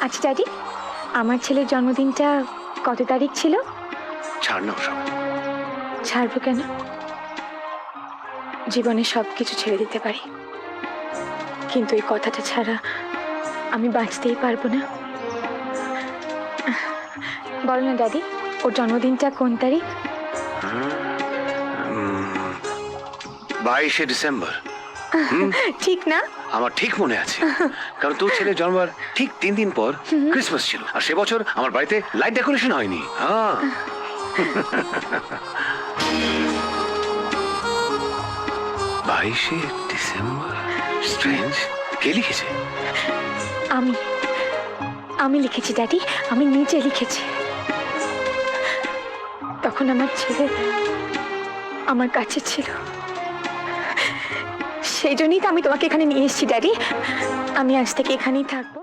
আচ্ছা ড্যাডি, আমার ছেলের জন্মদিনটা কত তারিখ ছিল? ছাড় না ওসব। ছাড়বো কেন? জীবনে সব কিছু ছেড়ে দিতে পারি, কিন্তু এই কথাটা ছাড়া আমি বাঁচতেই পারবো না। বলো না ড্যাডি, ওর জন্মদিনটা কোন তারিখ? 22শে ডিসেম্বর। ঠিক না? আমার ঠিক মনে আছে, কারণ তোর ছেলের জন্মার ঠিক 3 দিন পর ক্রিসমাস ছিল, আর সে বছর আমার বাড়িতে লাইট ডেকোরেশন হয়নি। হ্যাঁ 22শে ডিসেম্বর। স্ট্রেঞ্জ। কে লিখেছে? আমি লিখেছি ড্যাডি, আমি নিজে লিখেছি। তখন আমার ছেলে আমার কাছে ছিল, সেই জন্যই তো আমি তোমাকে এখানে নিয়ে এসেছি ড্যাডি। আমি আজ থেকে এখানেই থাকবো।